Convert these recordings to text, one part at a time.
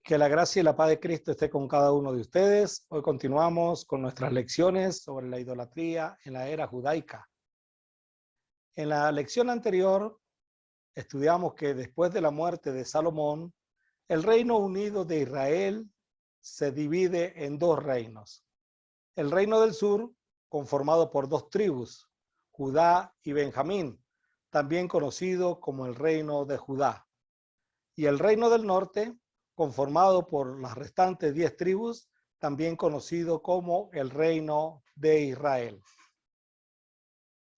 Que la gracia y la paz de Cristo esté con cada uno de ustedes. Hoy continuamos con nuestras lecciones sobre la idolatría en la era judaica. En la lección anterior estudiamos que después de la muerte de Salomón, el Reino Unido de Israel se divide en dos reinos. El Reino del Sur, conformado por dos tribus, Judá y Benjamín, también conocido como el Reino de Judá. Y el Reino del Norte, conformado por las restantes 10 tribus, también conocido como el Reino de Israel.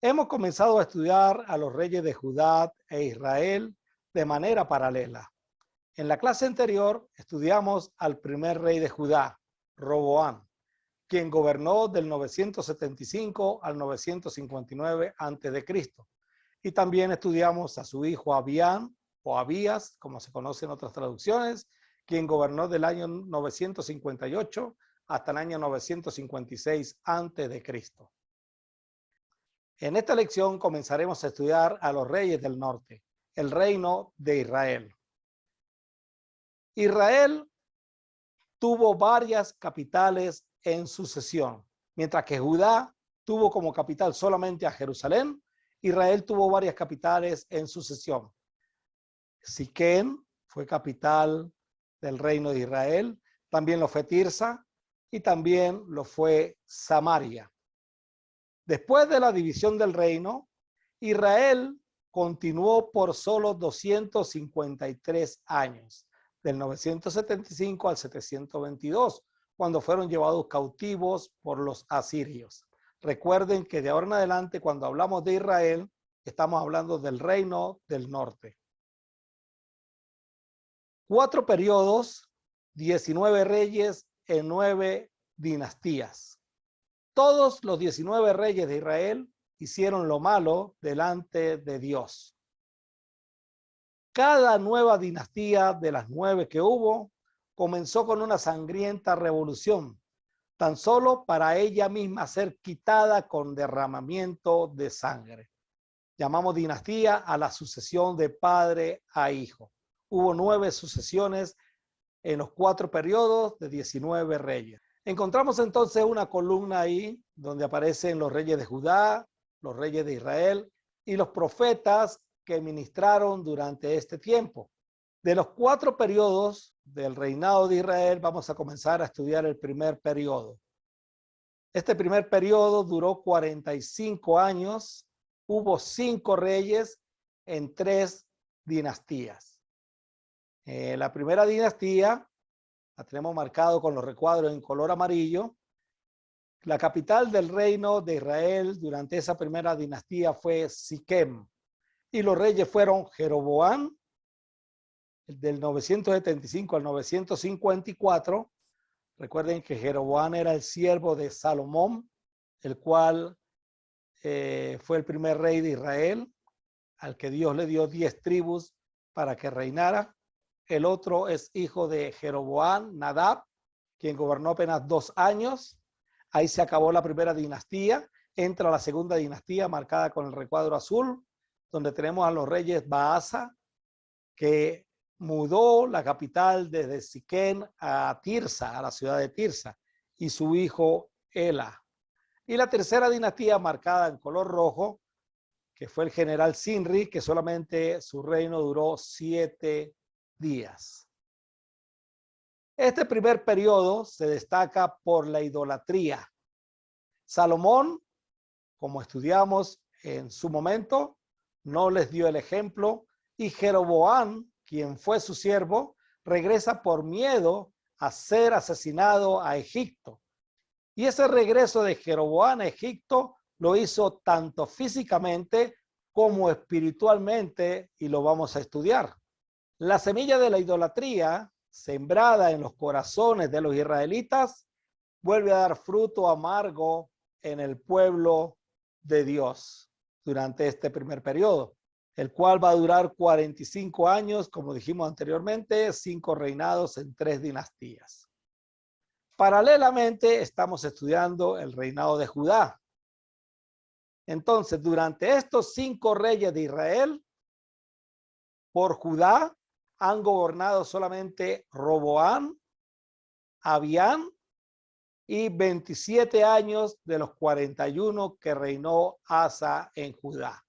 Hemos comenzado a estudiar a los reyes de Judá e Israel de manera paralela. En la clase anterior estudiamos al primer rey de Judá, Roboam, quien gobernó del 975 al 959 a.C. Y también estudiamos a su hijo Abián, o Abías, como se conoce en otras traducciones, quien gobernó del año 958 hasta el año 956 a.C. En esta lección comenzaremos a estudiar a los reyes del norte, el reino de Israel. Israel tuvo varias capitales en sucesión, mientras que Judá tuvo como capital solamente a Jerusalén. Israel tuvo varias capitales en sucesión. Siquén fue capital del reino de Israel, también lo fue Tirsa y también lo fue Samaria. Después de la división del reino, Israel continuó por solo 253 años, del 975 al 722, cuando fueron llevados cautivos por los asirios. Recuerden que de ahora en adelante, cuando hablamos de Israel, estamos hablando del reino del norte. 4 periodos, 19 reyes en 9 dinastías. Todos los 19 reyes de Israel hicieron lo malo delante de Dios. Cada nueva dinastía de las 9 que hubo comenzó con una sangrienta revolución, tan solo para ella misma ser quitada con derramamiento de sangre. Llamamos dinastía a la sucesión de padre a hijo. Hubo 9 sucesiones en los 4 periodos de 19 reyes. Encontramos entonces una columna ahí donde aparecen los reyes de Judá, los reyes de Israel y los profetas que ministraron durante este tiempo. De los 4 periodos del reinado de Israel vamos a comenzar a estudiar el primer periodo. Este primer periodo duró 45 años. Hubo 5 reyes en 3 dinastías. La primera dinastía la tenemos marcado con los recuadros en color amarillo. La capital del reino de Israel durante esa primera dinastía fue Siquem. Y los reyes fueron Jeroboam, del 975 al 954. Recuerden que Jeroboam era el siervo de Salomón, el cual fue el primer rey de Israel, al que Dios le dio 10 tribus para que reinara. El otro es hijo de Jeroboam, Nadab, quien gobernó apenas 2 años. Ahí se acabó la primera dinastía. Entra la segunda dinastía marcada con el recuadro azul, donde tenemos a los reyes Baasa, que mudó la capital desde Siquén a Tirsa, a la ciudad de Tirsa, y su hijo Ela. Y la tercera dinastía marcada en color rojo, que fue el general Sinri, que solamente su reino duró 7 días. Este primer periodo se destaca por la idolatría. Salomón, como estudiamos en su momento, no les dio el ejemplo, y Jeroboam, quien fue su siervo, regresa por miedo a ser asesinado a Egipto. Y ese regreso de Jeroboam a Egipto lo hizo tanto físicamente como espiritualmente, y lo vamos a estudiar. La semilla de la idolatría, sembrada en los corazones de los israelitas, vuelve a dar fruto amargo en el pueblo de Dios durante este primer periodo, el cual va a durar 45 años, como dijimos anteriormente, 5 reinados en 3 dinastías. Paralelamente, estamos estudiando el reinado de Judá. Entonces, durante estos 5 reyes de Israel, por Judá han gobernado solamente Roboam, Abián y 27 años de los 41 que reinó Asa en Judá.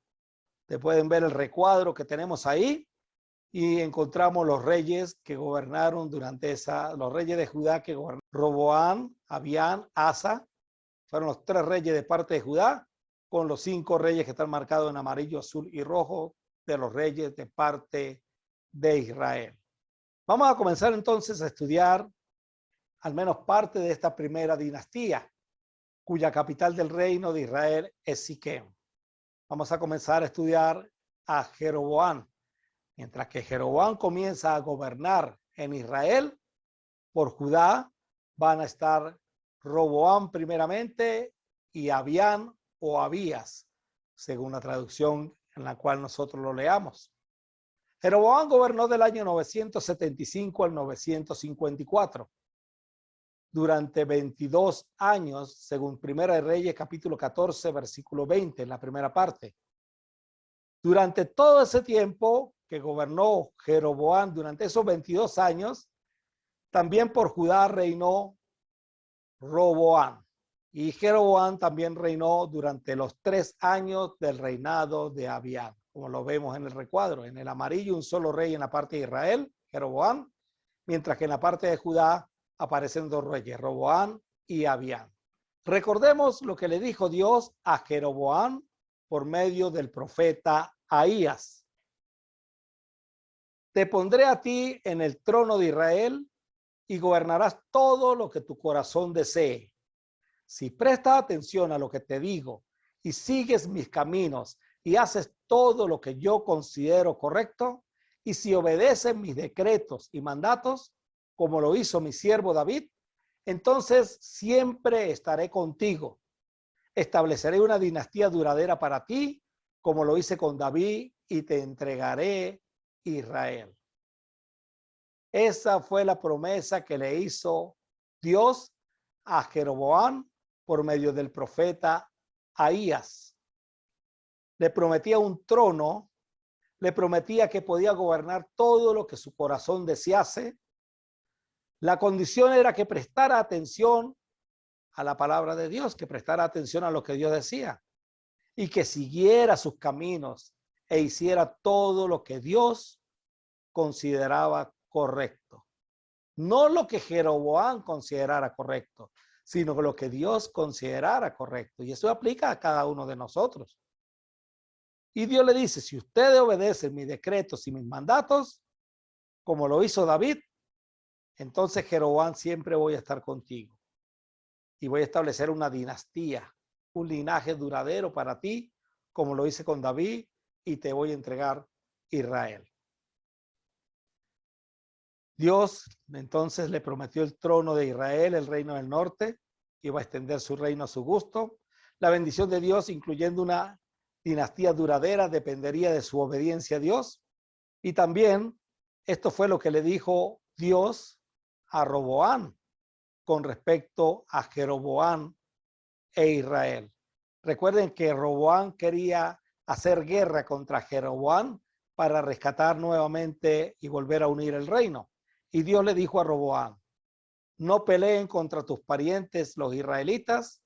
Ustedes pueden ver el recuadro que tenemos ahí y encontramos los reyes que gobernaron durante los reyes de Judá que gobernaron. Roboam, Abián, Asa, fueron los 3 reyes de parte de Judá, con los 5 reyes que están marcados en amarillo, azul y rojo de los reyes de parte de Israel. Vamos a comenzar entonces a estudiar al menos parte de esta primera dinastía, cuya capital del reino de Israel es Siquem. Vamos a comenzar a estudiar a Jeroboam. Mientras que Jeroboam comienza a gobernar en Israel, por Judá van a estar Roboam primeramente y Abián o Abías, según la traducción en la cual nosotros lo leamos. Jeroboam gobernó del año 975 al 954. Durante 22 años, según Primera de Reyes, capítulo 14, versículo 20, en la primera parte. Durante todo ese tiempo que gobernó Jeroboam, durante esos 22 años, también por Judá reinó Roboam. Y Jeroboam también reinó durante los 3 años del reinado de Abián, como lo vemos en el recuadro. En el amarillo, un solo rey en la parte de Israel, Jeroboam, mientras que en la parte de Judá aparecen 2 reyes, Roboam y Abián. Recordemos lo que le dijo Dios a Jeroboam por medio del profeta Ahías. Te pondré a ti en el trono de Israel y gobernarás todo lo que tu corazón desee. Si prestas atención a lo que te digo y sigues mis caminos y haces todo lo que yo considero correcto, y si obedeces mis decretos y mandatos, como lo hizo mi siervo David, entonces siempre estaré contigo. Estableceré una dinastía duradera para ti, como lo hice con David, y te entregaré Israel. Esa fue la promesa que le hizo Dios a Jeroboam por medio del profeta Ahías. Le prometía un trono, le prometía que podía gobernar todo lo que su corazón desease. La condición era que prestara atención a la palabra de Dios, que prestara atención a lo que Dios decía y que siguiera sus caminos e hiciera todo lo que Dios consideraba correcto. No lo que Jeroboam considerara correcto, sino lo que Dios considerara correcto. Y eso aplica a cada uno de nosotros. Y Dios le dice, si ustedes obedecen mis decretos y mis mandatos, como lo hizo David, entonces Jeroboam siempre voy a estar contigo. Y voy a establecer una dinastía, un linaje duradero para ti, como lo hice con David, y te voy a entregar Israel. Dios entonces le prometió el trono de Israel, el reino del norte, iba a extender su reino a su gusto. La bendición de Dios, incluyendo una dinastía duradera, dependería de su obediencia a Dios. Y también esto fue lo que le dijo Dios a Roboam con respecto a Jeroboam e Israel. Recuerden que Roboam quería hacer guerra contra Jeroboam para rescatar nuevamente y volver a unir el reino. Y Dios le dijo a Roboam, no peleen contra tus parientes los israelitas,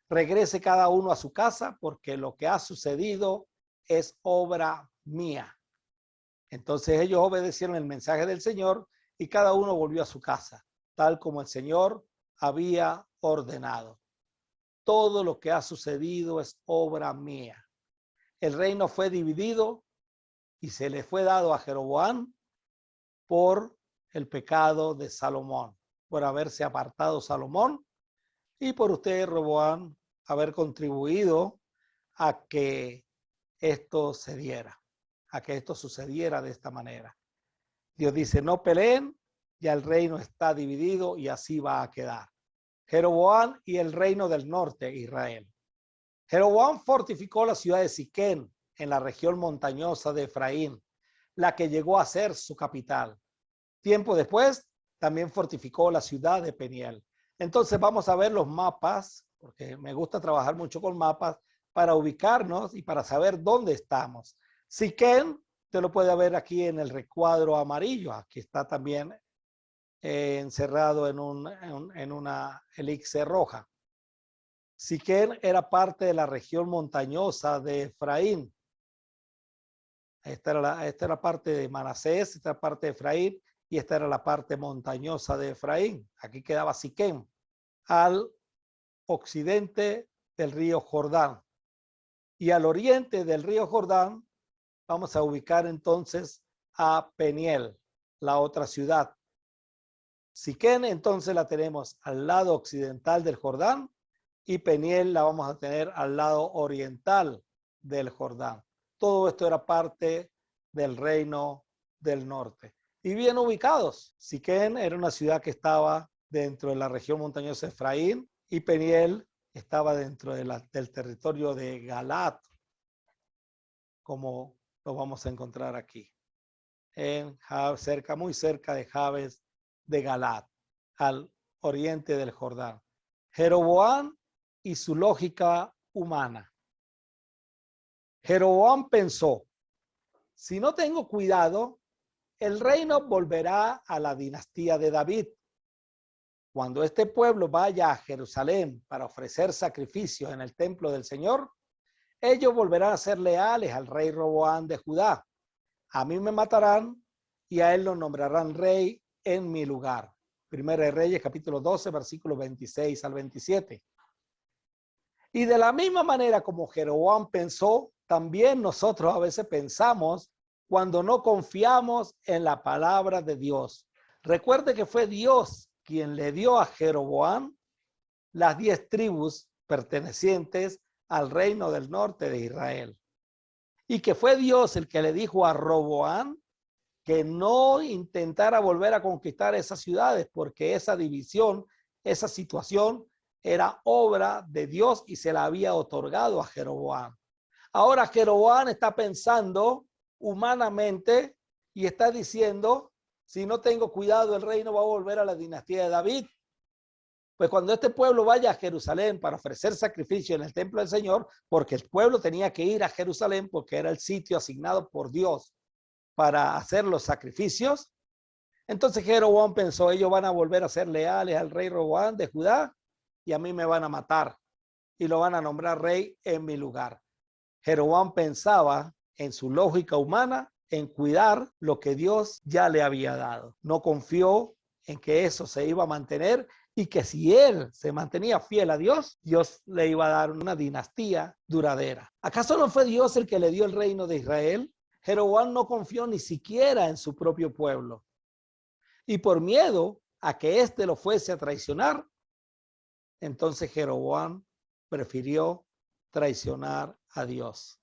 regrese cada uno a su casa porque lo que ha sucedido es obra mía. Entonces ellos obedecieron el mensaje del Señor y cada uno volvió a su casa, tal como el Señor había ordenado. Todo lo que ha sucedido es obra mía. El reino fue dividido y se le fue dado a Jeroboam por el pecado de Salomón, por haberse apartado Salomón y por usted, Roboam, haber contribuido a que esto se diera, a que esto sucediera de esta manera. Dios dice, no peleen, ya el reino está dividido y así va a quedar. Jeroboam y el reino del norte, Israel. Jeroboam fortificó la ciudad de Siquem en la región montañosa de Efraín, la que llegó a ser su capital. Tiempo después, también fortificó la ciudad de Peniel. Entonces vamos a ver los mapas, porque me gusta trabajar mucho con mapas, para ubicarnos y para saber dónde estamos. Siquem Usted lo puede ver aquí en el recuadro amarillo. Aquí está también encerrado en una elixir roja. Siquem era parte de la región montañosa de Efraín. Esta era la parte de Manasés, esta era la parte de Efraín, y esta era la parte montañosa de Efraín. Aquí quedaba Siquem, al occidente del río Jordán. Y al oriente del río Jordán vamos a ubicar entonces a Peniel, la otra ciudad. Siquem entonces la tenemos al lado occidental del Jordán y Peniel la vamos a tener al lado oriental del Jordán. Todo esto era parte del reino del norte. Y bien ubicados. Siquem era una ciudad que estaba dentro de la región montañosa de Efraín y Peniel estaba dentro del territorio de Galaad, como lo vamos a encontrar aquí, muy cerca de Jabes de Galaad, al oriente del Jordán. Jeroboam y su lógica humana. Jeroboam pensó, si no tengo cuidado, el reino volverá a la dinastía de David. Cuando este pueblo vaya a Jerusalén para ofrecer sacrificios en el templo del Señor, ellos volverán a ser leales al rey Roboam de Judá. A mí me matarán y a él lo nombrarán rey en mi lugar. Primera de Reyes, capítulo 12, versículos 26 al 27. Y de la misma manera como Jeroboam pensó, también nosotros a veces pensamos cuando no confiamos en la palabra de Dios. Recuerde que fue Dios quien le dio a Jeroboam las 10 tribus pertenecientes al reino del norte de Israel. Y que fue Dios el que le dijo a Roboam que no intentara volver a conquistar esas ciudades, porque esa división, esa situación era obra de Dios y se la había otorgado a Jeroboam. Ahora Jeroboam está pensando humanamente y está diciendo, si no tengo cuidado, el reino va a volver a la dinastía de David. Pues cuando este pueblo vaya a Jerusalén para ofrecer sacrificio en el templo del Señor, porque el pueblo tenía que ir a Jerusalén porque era el sitio asignado por Dios para hacer los sacrificios, entonces Jeroboam pensó, ellos van a volver a ser leales al rey Roboam de Judá y a mí me van a matar y lo van a nombrar rey en mi lugar. Jeroboam pensaba en su lógica humana en cuidar lo que Dios ya le había dado. No confió en que eso se iba a mantener y que si él se mantenía fiel a Dios, Dios le iba a dar una dinastía duradera. ¿Acaso no fue Dios el que le dio el reino de Israel? Jeroboam no confió ni siquiera en su propio pueblo. Y por miedo a que éste lo fuese a traicionar, entonces Jeroboam prefirió traicionar a Dios.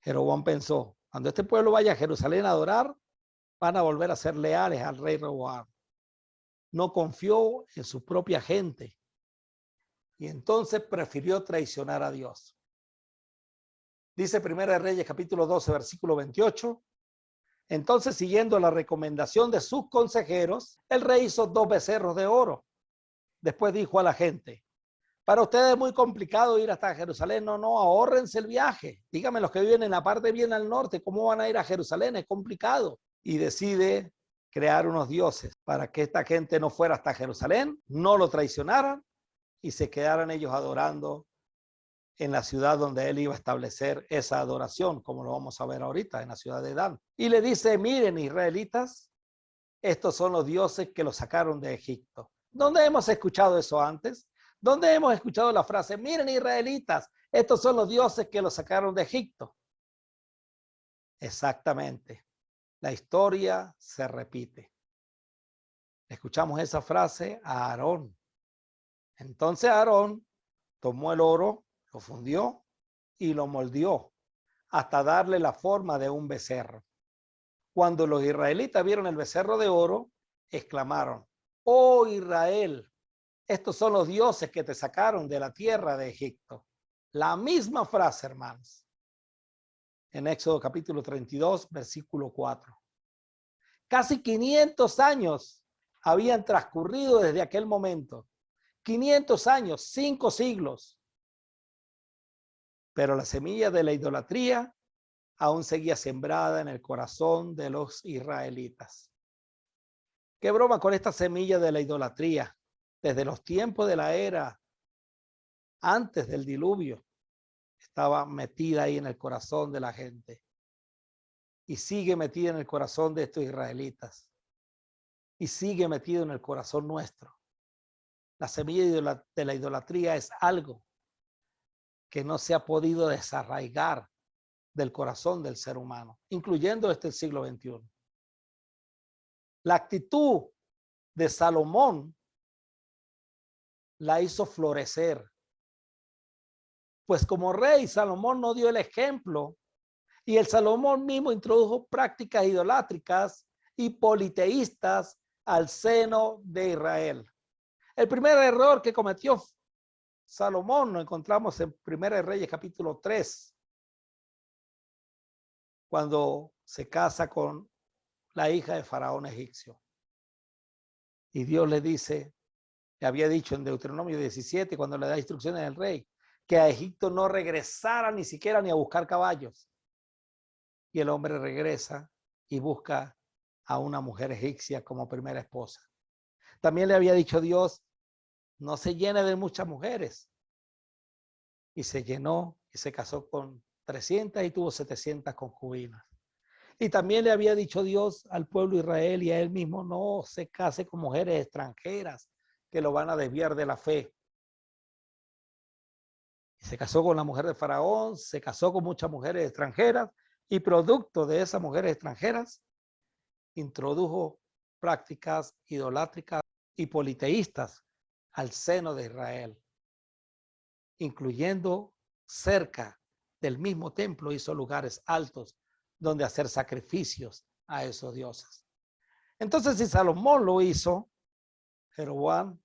Jeroboam pensó, cuando este pueblo vaya a Jerusalén a adorar, van a volver a ser leales al rey Roboam. No confió en su propia gente y entonces prefirió traicionar a Dios. Dice Primera de Reyes capítulo 12 versículo 28. Entonces, siguiendo la recomendación de sus consejeros, el rey hizo 2 becerros de oro. Después dijo a la gente, para ustedes es muy complicado ir hasta Jerusalén. No, ahórrense el viaje. Díganme los que viven en la parte bien al norte, ¿cómo van a ir a Jerusalén? Es complicado. Y decide crear unos dioses para que esta gente no fuera hasta Jerusalén, no lo traicionaran y se quedaran ellos adorando en la ciudad donde él iba a establecer esa adoración, como lo vamos a ver ahorita, en la ciudad de Dan. Y le dice, miren, israelitas, estos son los dioses que los sacaron de Egipto. ¿Dónde hemos escuchado eso antes? ¿Dónde hemos escuchado la frase, miren, israelitas, estos son los dioses que los sacaron de Egipto? Exactamente. La historia se repite. Escuchamos esa frase a Aarón. Entonces Aarón tomó el oro, lo fundió y lo moldeó hasta darle la forma de un becerro. Cuando los israelitas vieron el becerro de oro, exclamaron, oh Israel, estos son los dioses que te sacaron de la tierra de Egipto. La misma frase, hermanos, en Éxodo capítulo 32, versículo 4. Casi 500 años habían transcurrido desde aquel momento. 500 años, 5 siglos. Pero la semilla de la idolatría aún seguía sembrada en el corazón de los israelitas. Qué broma con esta semilla de la idolatría. Desde los tiempos de la era, antes del diluvio, estaba metida ahí en el corazón de la gente. Y sigue metida en el corazón de estos israelitas. Y sigue metido en el corazón nuestro. La semilla de la idolatría es algo que no se ha podido desarraigar del corazón del ser humano, incluyendo el siglo XXI. La actitud de Salomón la hizo florecer. Pues como rey, Salomón no dio el ejemplo y el Salomón mismo introdujo prácticas idolátricas y politeístas al seno de Israel. El primer error que cometió Salomón lo encontramos en 1 Reyes capítulo 3, cuando se casa con la hija de Faraón egipcio. Y Dios le dice, le había dicho en Deuteronomio 17, cuando le da instrucciones al rey, que a Egipto no regresara ni siquiera ni a buscar caballos. Y el hombre regresa y busca a una mujer egipcia como primera esposa. También le había dicho Dios, no se llene de muchas mujeres. Y se llenó y se casó con 300 y tuvo 700 concubinas. Y también le había dicho Dios al pueblo de Israel y a él mismo, no se case con mujeres extranjeras que lo van a desviar de la fe. Y se casó con la mujer de Faraón, se casó con muchas mujeres extranjeras y producto de esas mujeres extranjeras introdujo prácticas idolátricas y politeístas al seno de Israel, incluyendo cerca del mismo templo hizo lugares altos donde hacer sacrificios a esos dioses. Entonces, si Salomón lo hizo, Jeroboam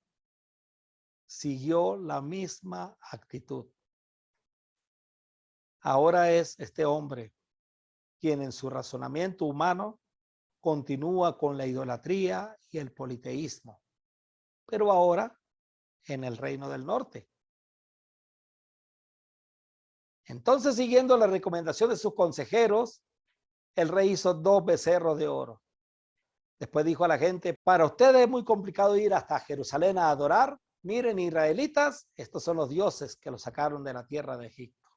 siguió la misma actitud. Ahora es este hombre quien en su razonamiento humano continúa con la idolatría y el politeísmo, pero ahora en el reino del norte. Entonces, siguiendo la recomendación de sus consejeros, el rey hizo 2 becerros de oro. Después dijo a la gente, para ustedes es muy complicado ir hasta Jerusalén a adorar. Miren, israelitas, estos son los dioses que los sacaron de la tierra de Egipto.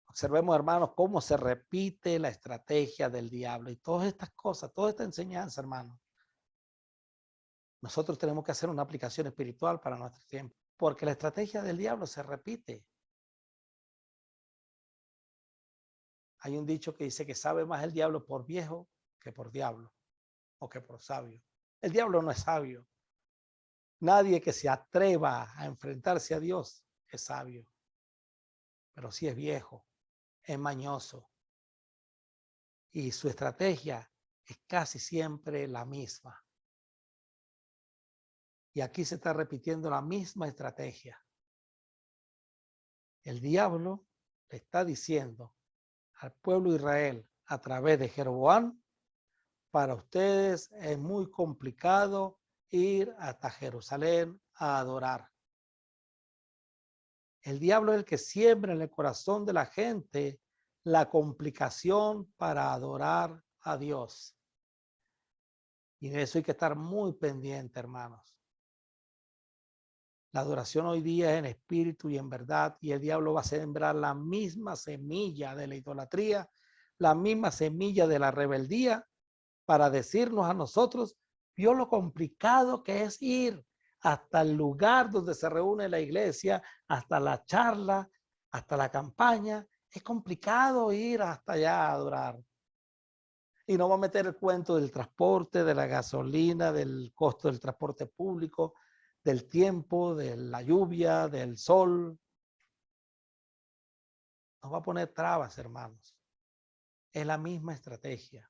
Observemos, hermanos, cómo se repite la estrategia del diablo y todas estas cosas, toda esta enseñanza, hermanos. Nosotros tenemos que hacer una aplicación espiritual para nuestro tiempo, porque la estrategia del diablo se repite. Hay un dicho que dice que sabe más el diablo por viejo que por diablo o que por sabio. El diablo no es sabio. Nadie que se atreva a enfrentarse a Dios es sabio, pero sí es viejo, es mañoso y su estrategia es casi siempre la misma. Y aquí se está repitiendo la misma estrategia. El diablo le está diciendo al pueblo de Israel a través de Jeroboam, para ustedes es muy complicado ir hasta Jerusalén a adorar. El diablo es el que siembra en el corazón de la gente la complicación para adorar a Dios. Y de eso hay que estar muy pendiente, hermanos. La adoración hoy día es en espíritu y en verdad, y el diablo va a sembrar la misma semilla de la idolatría, la misma semilla de la rebeldía, para decirnos a nosotros, vio lo complicado que es ir hasta el lugar donde se reúne la iglesia, hasta la charla, hasta la campaña. Es complicado ir hasta allá a adorar. Y no va a meter el cuento del transporte, de la gasolina, del costo del transporte público, del tiempo, de la lluvia, del sol. Nos va a poner trabas, hermanos. Es la misma estrategia.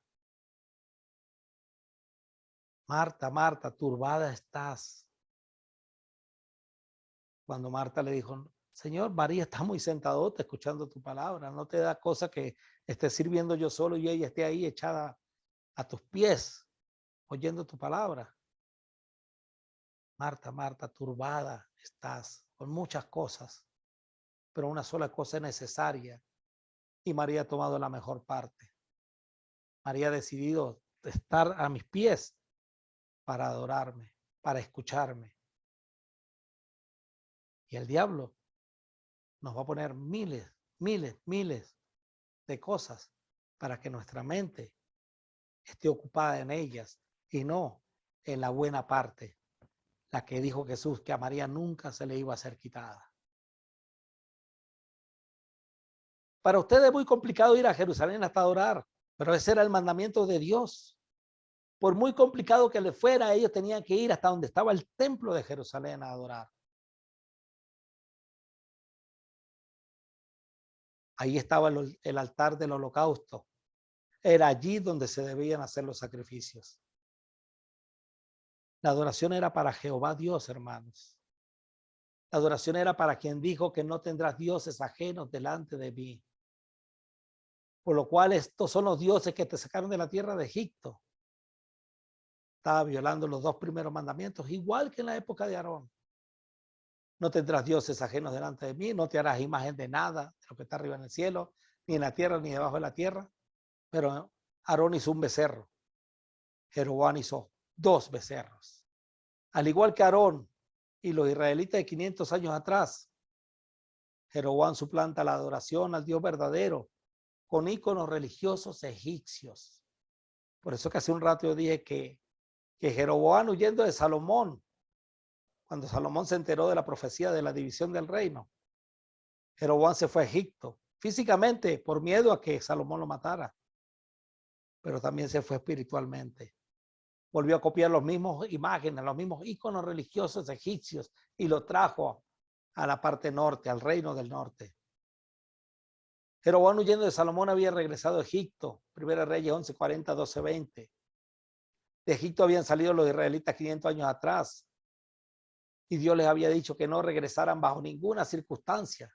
Marta, Marta, turbada estás. Cuando Marta le dijo, Señor, María está muy sentadota escuchando tu palabra. No te da cosa que esté sirviendo yo solo y ella esté ahí echada a tus pies, oyendo tu palabra. Marta, Marta, turbada estás con muchas cosas, pero una sola cosa es necesaria. y María ha tomado la mejor parte. María ha decidido estar a mis pies para adorarme, para escucharme. Y el diablo nos va a poner miles de cosas para que nuestra mente esté ocupada en ellas y no en la buena parte, la que dijo Jesús, que a María nunca se le iba a ser quitada. Para ustedes es muy complicado ir a Jerusalén hasta adorar, pero ese era el mandamiento de Dios. Por muy complicado que le fuera, ellos tenían que ir hasta donde estaba el templo de Jerusalén a adorar. Ahí estaba el altar del holocausto. Era allí donde se debían hacer los sacrificios. La adoración era para Jehová Dios, hermanos. La adoración era para quien dijo que no tendrás dioses ajenos delante de mí. Por lo cual estos son los dioses que te sacaron de la tierra de Egipto. Estaba violando los 2 primeros mandamientos, igual que en la época de Aarón. No tendrás dioses ajenos delante de mí, no te harás imagen de nada, de lo que está arriba en el cielo, ni en la tierra, ni debajo de la tierra. Pero Aarón hizo un becerro. Jeroboam hizo 2 becerros. Al igual que Aarón y los israelitas de 500 años atrás, Jeroboam suplanta la adoración al Dios verdadero con íconos religiosos egipcios. Por eso que hace un rato yo dije que Jeroboam, huyendo de Salomón, cuando Salomón se enteró de la profecía de la división del reino, Jeroboam se fue a Egipto, físicamente por miedo a que Salomón lo matara, pero también se fue espiritualmente. Volvió a copiar los mismos imágenes, los mismos íconos religiosos egipcios y lo trajo a la parte norte, al reino del norte. Jeroboam, huyendo de Salomón, había regresado a Egipto. Primera Reyes 11:40, 12:20. De Egipto habían salido los israelitas 500 años atrás. Y Dios les había dicho que no regresaran bajo ninguna circunstancia,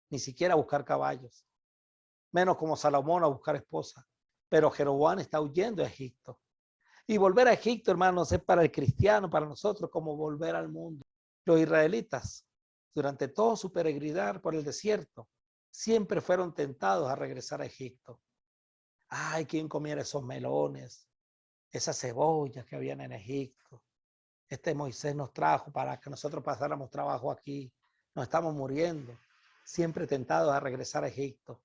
ni siquiera a buscar caballos, menos como Salomón a buscar esposa. Pero Jeroboam está huyendo a Egipto. Y volver a Egipto, hermanos, es para el cristiano, para nosotros, como volver al mundo. Los israelitas, durante todo su peregrinar por el desierto, siempre fueron tentados a regresar a Egipto. Ay, ¿quién comiera esos melones, esas cebollas que habían en Egipto? Moisés nos trajo para que nosotros pasáramos trabajo aquí. Nos estamos muriendo, siempre tentados a regresar a Egipto.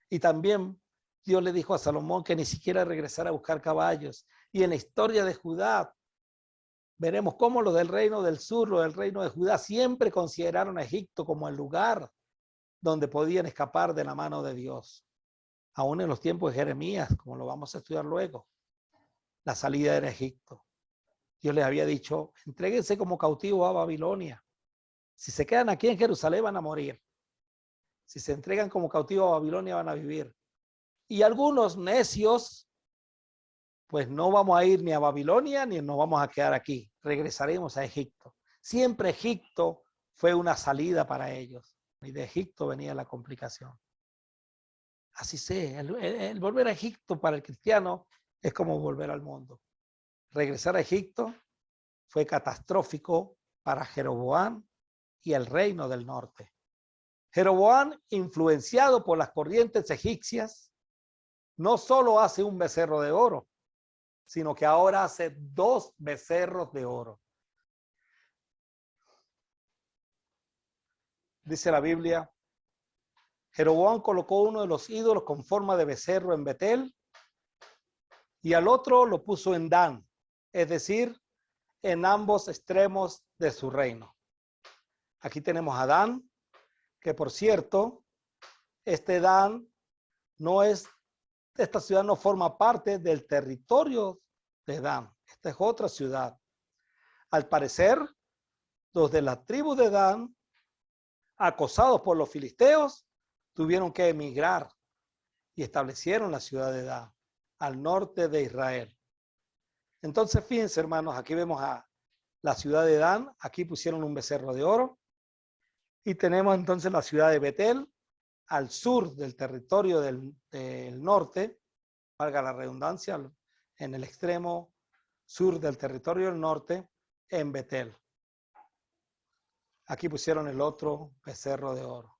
Y también Dios le dijo a Salomón que ni siquiera regresara a buscar caballos. Y en la historia de Judá, veremos cómo los del reino del sur, los del reino de Judá, siempre consideraron a Egipto como el lugar donde podían escapar de la mano de Dios. Aún en los tiempos de Jeremías, como lo vamos a estudiar luego, la salida era Egipto. Dios les había dicho, entréguense como cautivos a Babilonia. Si se quedan aquí en Jerusalén van a morir. Si se entregan como cautivos a Babilonia van a vivir. Y algunos necios, pues no vamos a ir ni a Babilonia ni nos vamos a quedar aquí. Regresaremos a Egipto. Siempre Egipto fue una salida para ellos. Y de Egipto venía la complicación. Así sea, el volver a Egipto para el cristiano es como volver al mundo. Regresar a Egipto fue catastrófico para Jeroboam y el reino del norte. Jeroboam, influenciado por las corrientes egipcias, no solo hace un becerro de oro, sino que ahora hace 2 becerros de oro. Dice la Biblia, Jeroboam colocó uno de los ídolos con forma de becerro en Betel y al otro lo puso en Dan, es decir, en ambos extremos de su reino. Aquí tenemos a Dan, que por cierto, Dan no es, esta ciudad no forma parte del territorio de Dan. Esta es otra ciudad. Al parecer, los de la tribu de Dan, acosados por los filisteos, tuvieron que emigrar y establecieron la ciudad de Dan, al norte de Israel. Entonces, fíjense, hermanos, aquí vemos a la ciudad de Dan, aquí pusieron un becerro de oro, y tenemos entonces la ciudad de Betel, al sur del territorio del norte, valga la redundancia, en el extremo sur del territorio del norte, en Betel. Aquí pusieron el otro becerro de oro.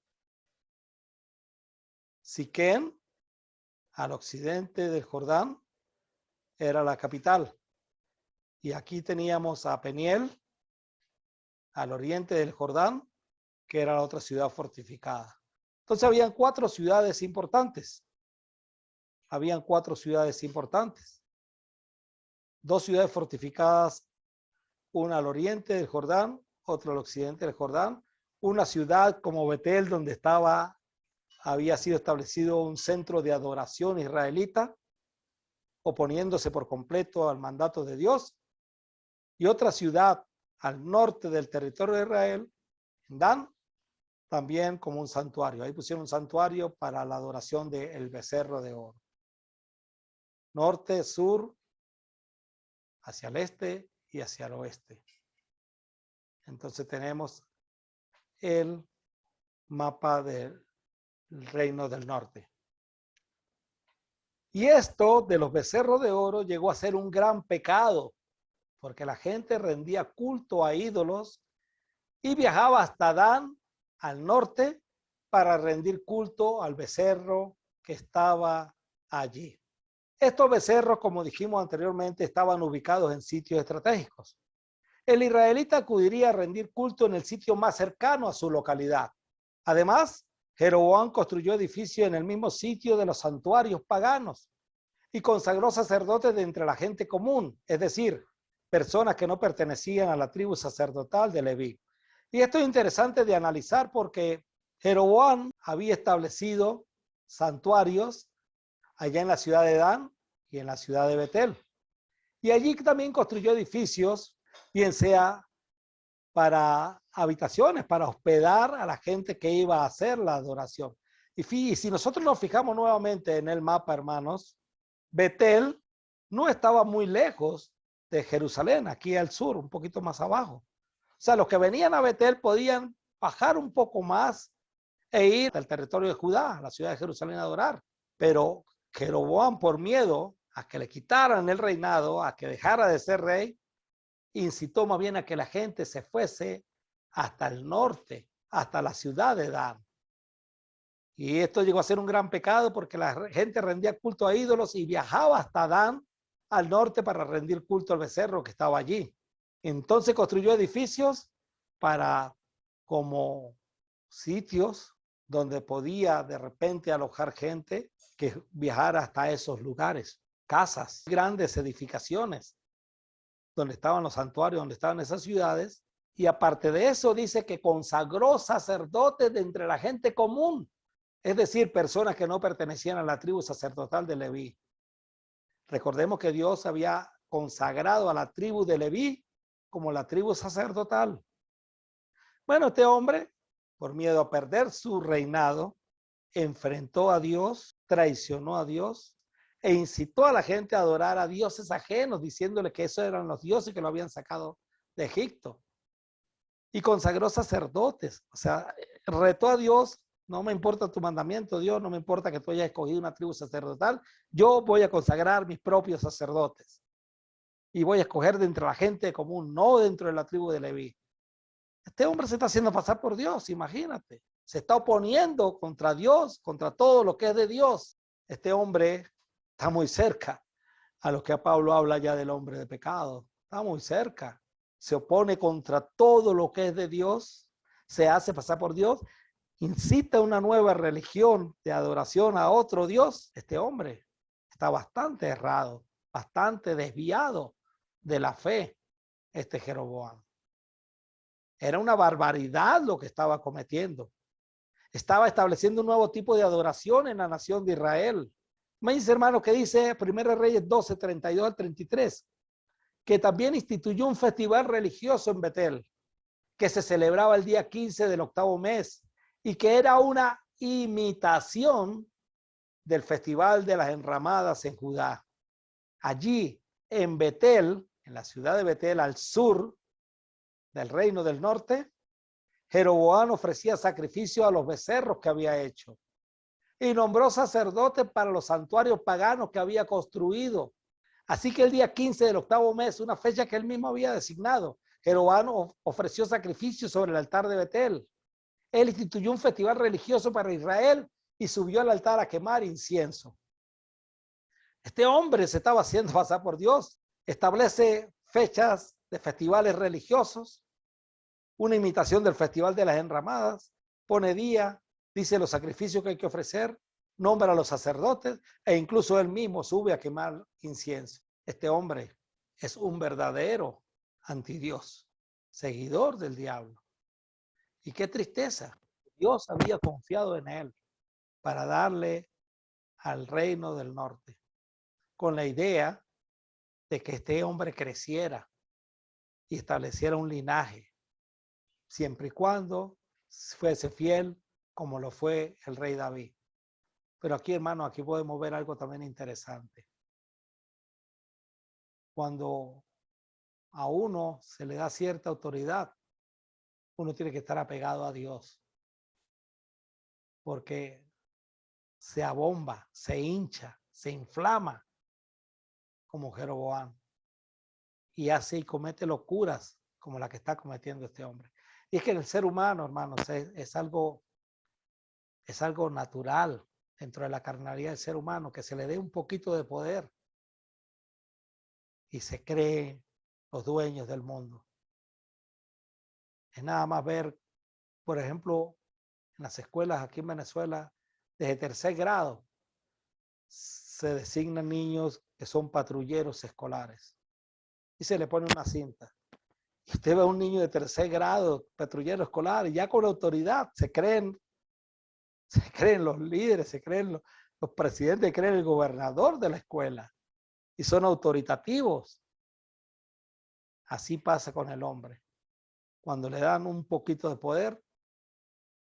Siquén, al occidente del Jordán, era la capital. Y aquí teníamos a Peniel, al oriente del Jordán, que era la otra ciudad fortificada. Entonces habían 4 ciudades importantes. Habían 4 ciudades importantes. 2 ciudades fortificadas, una al oriente del Jordán, otra al occidente del Jordán. Una ciudad como Betel, donde había sido establecido un centro de adoración israelita, oponiéndose por completo al mandato de Dios. Y otra ciudad al norte del territorio de Israel, en Dan, también como un santuario. Ahí pusieron un santuario para la adoración del becerro de oro. Norte, sur, hacia el este y hacia el oeste. Entonces tenemos el mapa del reino del norte. Y esto de los becerros de oro llegó a ser un gran pecado, porque la gente rendía culto a ídolos y viajaba hasta Dan, al norte, para rendir culto al becerro que estaba allí. Estos becerros, como dijimos anteriormente, estaban ubicados en sitios estratégicos. El israelita acudiría a rendir culto en el sitio más cercano a su localidad. Además, Jeroboam construyó edificios en el mismo sitio de los santuarios paganos y consagró sacerdotes de entre la gente común, es decir, personas que no pertenecían a la tribu sacerdotal de Leví. Y esto es interesante de analizar porque Jeroboam había establecido santuarios allá en la ciudad de Dan y en la ciudad de Betel. Y allí también construyó edificios, bien sea para habitaciones, para hospedar a la gente que iba a hacer la adoración. Y si nosotros nos fijamos nuevamente en el mapa, hermanos, Betel no estaba muy lejos de Jerusalén, aquí al sur, un poquito más abajo. O sea, los que venían a Betel podían bajar un poco más e ir al territorio de Judá, a la ciudad de Jerusalén, a adorar. Pero Jeroboam, por miedo a que le quitaran el reinado, a que dejara de ser rey, incitó más bien a que la gente se fuese hasta el norte, hasta la ciudad de Dan. Y esto llegó a ser un gran pecado porque la gente rendía culto a ídolos y viajaba hasta Dan, al norte, para rendir culto al becerro que estaba allí. Entonces construyó edificios para como sitios donde podía de repente alojar gente que viajara hasta esos lugares, casas, grandes edificaciones, donde estaban los santuarios, donde estaban esas ciudades. Y aparte de eso dice que consagró sacerdotes de entre la gente común, es decir, personas que no pertenecían a la tribu sacerdotal de Leví. Recordemos que Dios había consagrado a la tribu de Leví como la tribu sacerdotal. Bueno, este hombre, por miedo a perder su reinado, enfrentó a Dios, traicionó a Dios e incitó a la gente a adorar a dioses ajenos, diciéndole que esos eran los dioses que lo habían sacado de Egipto. Y consagró sacerdotes, o sea, retó a Dios: no me importa tu mandamiento, Dios, no me importa que tú hayas escogido una tribu sacerdotal, yo voy a consagrar mis propios sacerdotes. Y voy a escoger de entre la gente común, no dentro de la tribu de Leví. Este hombre se está haciendo pasar por Dios, imagínate. Se está oponiendo contra Dios, contra todo lo que es de Dios. Este hombre está muy cerca a lo que Pablo habla ya del hombre de pecado. Está muy cerca. Se opone contra todo lo que es de Dios, se hace pasar por Dios, incita una nueva religión de adoración a otro Dios. Este hombre está bastante errado, bastante desviado de la fe, este Jeroboam. Era una barbaridad lo que estaba cometiendo. Estaba estableciendo un nuevo tipo de adoración en la nación de Israel. Me dice, hermano, que dice 1 Reyes 12, 32 al 33, que también instituyó un festival religioso en Betel, que se celebraba el día 15 del 8º mes y que era una imitación del festival de las enramadas en Judá. Allí, en Betel, en la ciudad de Betel, al sur del reino del norte, Jeroboam ofrecía sacrificio a los becerros que había hecho y nombró sacerdotes para los santuarios paganos que había construido. Así que el día 15 del 8º mes, una fecha que él mismo había designado, Jeroboam ofreció sacrificio sobre el altar de Betel. Él instituyó un festival religioso para Israel y subió al altar a quemar incienso. Este hombre se estaba haciendo pasar por Dios. Establece fechas de festivales religiosos, una imitación del Festival de las Enramadas, pone día, dice los sacrificios que hay que ofrecer, nombra a los sacerdotes e incluso él mismo sube a quemar incienso. Este hombre es un verdadero antidios, seguidor del diablo. Y qué tristeza, Dios había confiado en él para darle al reino del norte, con la idea de que este hombre creciera y estableciera un linaje, siempre y cuando fuese fiel como lo fue el rey David. Pero aquí, hermano, aquí podemos ver algo también interesante. Cuando a uno se le da cierta autoridad, uno tiene que estar apegado a Dios, porque se abomba, se hincha, se inflama como Jeroboam y hace y comete locuras como la que está cometiendo este hombre. Y es que el ser humano, hermanos, es algo natural dentro de la carnalidad del ser humano, que se le dé un poquito de poder y se cree los dueños del mundo. Es nada más ver, por ejemplo, en las escuelas aquí en Venezuela, desde tercer grado, se designan niños que son patrulleros escolares y se le pone una cinta. Y usted ve a un niño de tercer grado, patrullero escolar, y ya con la autoridad se creen los líderes, se creen los presidentes, se creen el gobernador de la escuela y son autoritativos. Así pasa con el hombre. Cuando le dan un poquito de poder,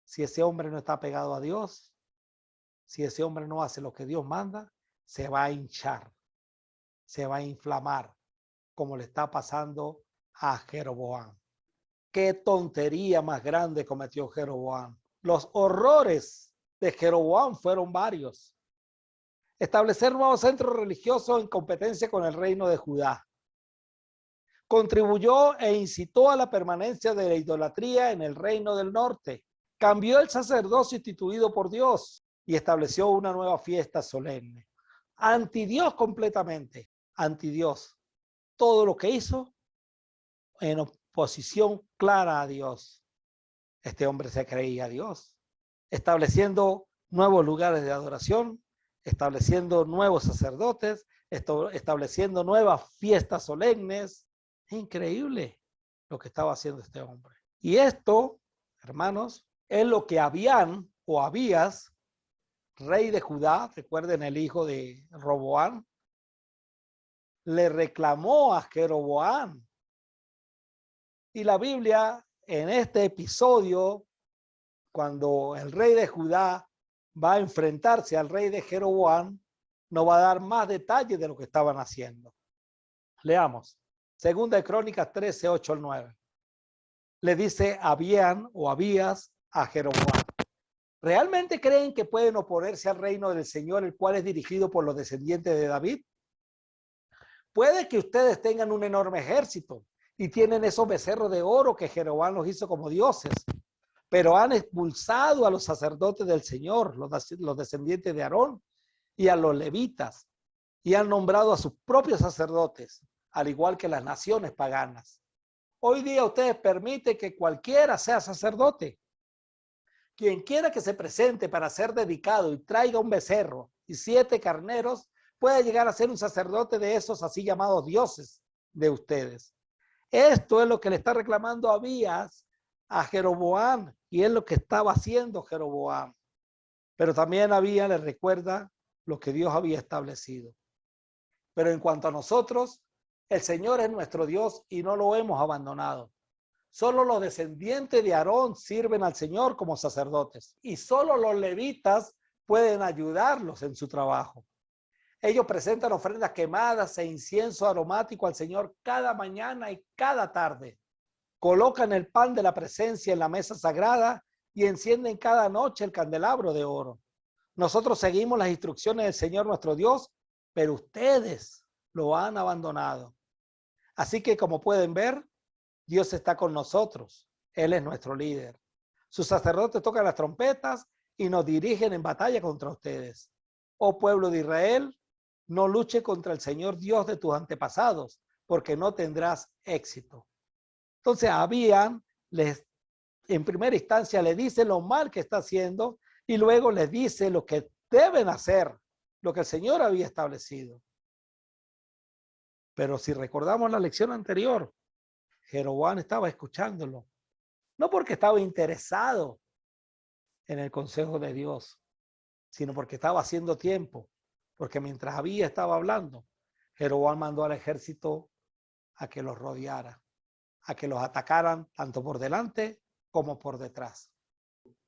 si ese hombre no está pegado a Dios, si ese hombre no hace lo que Dios manda, se va a hinchar, se va a inflamar, como le está pasando a Jeroboam. Qué tontería más grande cometió Jeroboam. Los horrores de Jeroboam fueron varios. Establecer nuevos centros religiosos en competencia con el reino de Judá. Contribuyó e incitó a la permanencia de la idolatría en el reino del norte. Cambió el sacerdocio instituido por Dios y estableció una nueva fiesta solemne. Antidios completamente, antidios. Todo lo que hizo en oposición clara a Dios. Este hombre se creía a Dios, estableciendo nuevos lugares de adoración, estableciendo nuevos sacerdotes, estableciendo nuevas fiestas solemnes. Es increíble lo que estaba haciendo este hombre. Y esto, hermanos, es lo que Abías, rey de Judá, recuerden el hijo de Roboam, le reclamó a Jeroboam. Y la Biblia, en este episodio, cuando el rey de Judá va a enfrentarse al rey de Jeroboam, nos va a dar más detalles de lo que estaban haciendo. Leamos. Segunda de Crónicas 13, 8 al 9. Le dice Abías a Jeroboam: ¿realmente creen que pueden oponerse al reino del Señor, el cual es dirigido por los descendientes de David? Puede que ustedes tengan un enorme ejército y tienen esos becerros de oro que Jeroboam los hizo como dioses, pero han expulsado a los sacerdotes del Señor, los descendientes de Aarón, y a los levitas, y han nombrado a sus propios sacerdotes, al igual que las naciones paganas. Hoy día ustedes permiten que cualquiera sea sacerdote. Quien quiera que se presente para ser dedicado y traiga un becerro y 7 carneros, puede llegar a ser un sacerdote de esos así llamados dioses de ustedes. Esto es lo que le está reclamando Abías a Jeroboam, y es lo que estaba haciendo Jeroboam. Pero también Abías le recuerda lo que Dios había establecido. Pero en cuanto a nosotros, el Señor es nuestro Dios y no lo hemos abandonado. Solo los descendientes de Aarón sirven al Señor como sacerdotes y solo los levitas pueden ayudarlos en su trabajo. Ellos presentan ofrendas quemadas e incienso aromático al Señor cada mañana y cada tarde. Colocan el pan de la presencia en la mesa sagrada y encienden cada noche el candelabro de oro. Nosotros seguimos las instrucciones del Señor nuestro Dios, pero ustedes lo han abandonado. Así que, como pueden ver, Dios está con nosotros. Él es nuestro líder. Sus sacerdotes tocan las trompetas y nos dirigen en batalla contra ustedes. Oh pueblo de Israel, no luche contra el Señor Dios de tus antepasados, porque no tendrás éxito. Entonces en primera instancia le dice lo mal que está haciendo y luego les dice lo que deben hacer, lo que el Señor había establecido. Pero si recordamos la lección anterior, Jeroboam estaba escuchándolo, no porque estaba interesado en el consejo de Dios, sino porque estaba haciendo tiempo, porque mientras Abías estaba hablando, Jeroboam mandó al ejército a que los rodeara, a que los atacaran tanto por delante como por detrás.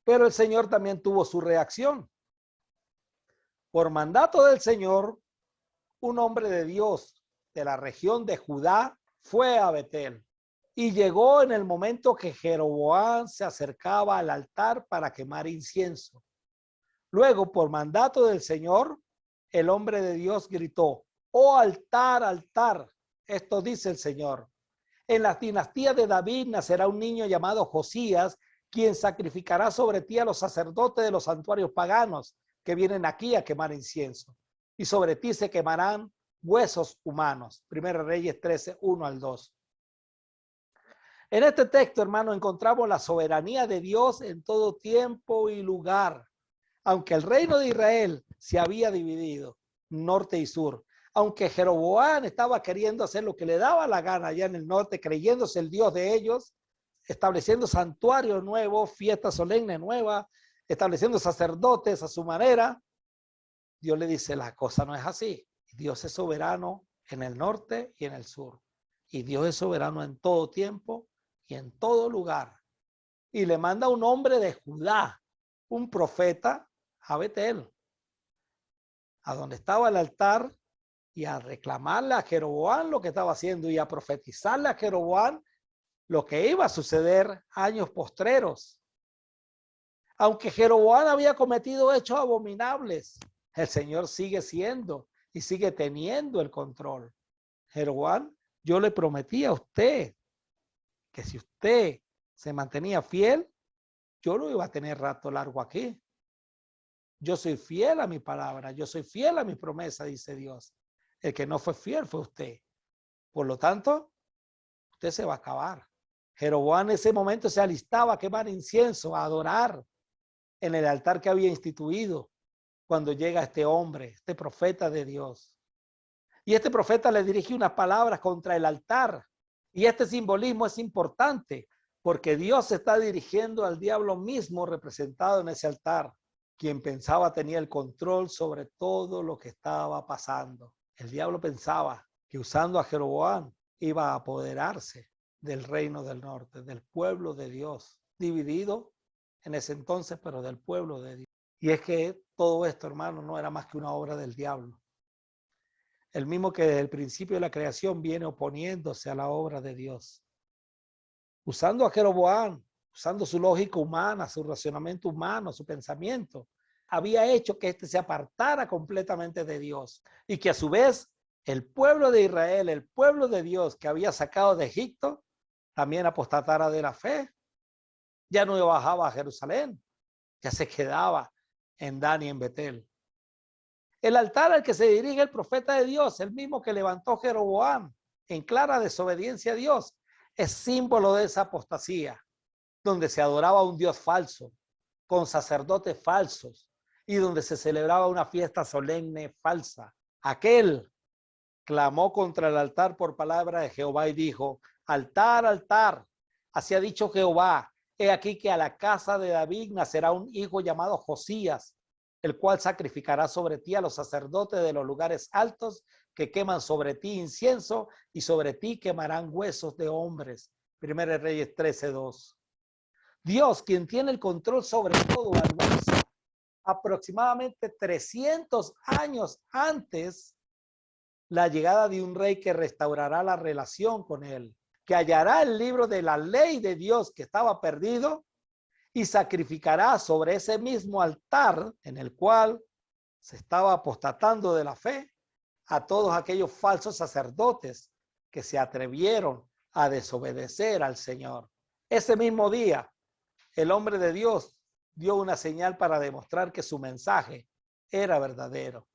Pero el Señor también tuvo su reacción. Por mandato del Señor, un hombre de Dios de la región de Judá fue a Betel y llegó en el momento que Jeroboam se acercaba al altar para quemar incienso. Luego, por mandato del Señor, el hombre de Dios gritó: oh altar, altar, esto dice el Señor. En las dinastías de David nacerá un niño llamado Josías, quien sacrificará sobre ti a los sacerdotes de los santuarios paganos que vienen aquí a quemar incienso. Y sobre ti se quemarán huesos humanos. Primera Reyes 13, 1 al 2. En este texto, hermano, encontramos la soberanía de Dios en todo tiempo y lugar. Aunque el reino de Israel se había dividido, norte y sur, aunque Jeroboam estaba queriendo hacer lo que le daba la gana allá en el norte, creyéndose el Dios de ellos, estableciendo santuarios nuevos, fiestas solemnes nuevas, estableciendo sacerdotes a su manera, Dios le dice: la cosa no es así. Dios es soberano en el norte y en el sur. Y Dios es soberano en todo tiempo y en todo lugar. Y le manda un hombre de Judá, un profeta, a Betel, a donde estaba el altar, y a reclamarle a Jeroboam lo que estaba haciendo y a profetizarle a Jeroboam lo que iba a suceder años postreros. Aunque Jeroboam había cometido hechos abominables, el Señor sigue siendo y sigue teniendo el control. Jeroboam, yo le prometí a usted que si usted se mantenía fiel, yo lo iba a tener rato largo aquí. Yo soy fiel a mi palabra, yo soy fiel a mi promesa, dice Dios. El que no fue fiel fue usted. Por lo tanto, usted se va a acabar. Jeroboam en ese momento se alistaba a quemar incienso, a adorar en el altar que había instituido cuando llega este hombre, este profeta de Dios. Y este profeta le dirige unas palabras contra el altar. Y este simbolismo es importante porque Dios se está dirigiendo al diablo mismo representado en ese altar, quien pensaba tenía el control sobre todo lo que estaba pasando. El diablo pensaba que usando a Jeroboam iba a apoderarse del reino del norte, del pueblo de Dios, dividido en ese entonces, pero del pueblo de Dios. Y es que todo esto, hermano, no era más que una obra del diablo. El mismo que desde el principio de la creación viene oponiéndose a la obra de Dios. Usando a Jeroboam, usando su lógica humana, su razonamiento humano, su pensamiento, había hecho que éste se apartara completamente de Dios y que a su vez el pueblo de Israel, el pueblo de Dios que había sacado de Egipto, también apostatara de la fe. Ya no bajaba a Jerusalén, ya se quedaba en Dan y en Betel. El altar al que se dirige el profeta de Dios, el mismo que levantó Jeroboam en clara desobediencia a Dios, es símbolo de esa apostasía, donde se adoraba a un Dios falso, con sacerdotes falsos, y donde se celebraba una fiesta solemne falsa. Aquel clamó contra el altar por palabra de Jehová y dijo: altar, altar, así ha dicho Jehová, he aquí que a la casa de David nacerá un hijo llamado Josías, el cual sacrificará sobre ti a los sacerdotes de los lugares altos que queman sobre ti incienso y sobre ti quemarán huesos de hombres. Primera Reyes 13:2. Dios, quien tiene el control sobre todo, anuncia aproximadamente 300 años antes la llegada de un rey que restaurará la relación con él, que hallará el libro de la ley de Dios que estaba perdido y sacrificará sobre ese mismo altar en el cual se estaba apostatando de la fe a todos aquellos falsos sacerdotes que se atrevieron a desobedecer al Señor. Ese mismo día, el hombre de Dios dio una señal para demostrar que su mensaje era verdadero.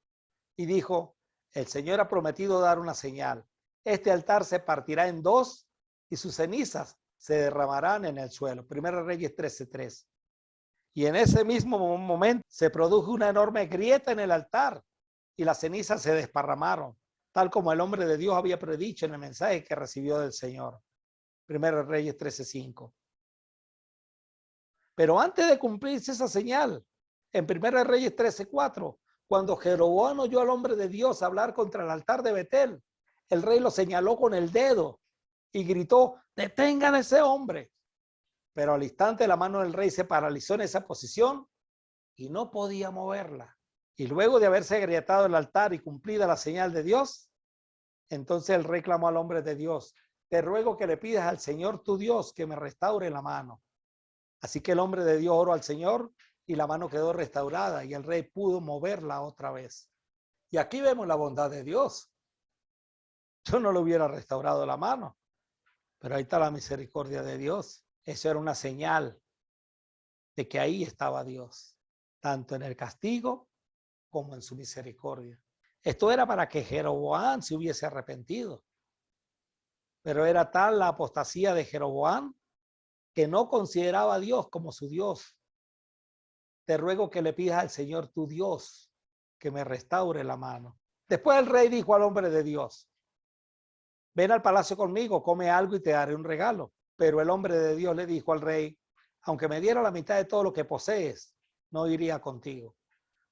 Y dijo, el Señor ha prometido dar una señal. Este altar se partirá en dos y sus cenizas se derramarán en el suelo. Primera Reyes 13:3. Y en ese mismo momento se produjo una enorme grieta en el altar y las cenizas se desparramaron, tal como el hombre de Dios había predicho en el mensaje que recibió del Señor. Primera Reyes 13:5. Pero antes de cumplirse esa señal, en Primera Reyes 13:4, cuando Jeroboam oyó al hombre de Dios hablar contra el altar de Betel, el rey lo señaló con el dedo y gritó, detengan a ese hombre. Pero al instante la mano del rey se paralizó en esa posición y no podía moverla. Y luego de haberse agrietado el altar y cumplida la señal de Dios, entonces el rey clamó al hombre de Dios, te ruego que le pidas al Señor tu Dios que me restaure la mano. Así que el hombre de Dios oró al Señor y la mano quedó restaurada y el rey pudo moverla otra vez. Y aquí vemos la bondad de Dios. Yo no le hubiera restaurado la mano, pero ahí está la misericordia de Dios. Eso era una señal de que ahí estaba Dios, tanto en el castigo como en su misericordia. Esto era para que Jeroboam se hubiese arrepentido. Pero era tal la apostasía de Jeroboam que no consideraba a Dios como su Dios. Te ruego que le pidas al Señor tu Dios que me restaure la mano. Después el rey dijo al hombre de Dios, ven al palacio conmigo, come algo y te daré un regalo. Pero el hombre de Dios le dijo al rey, aunque me diera la mitad de todo lo que posees, no iría contigo.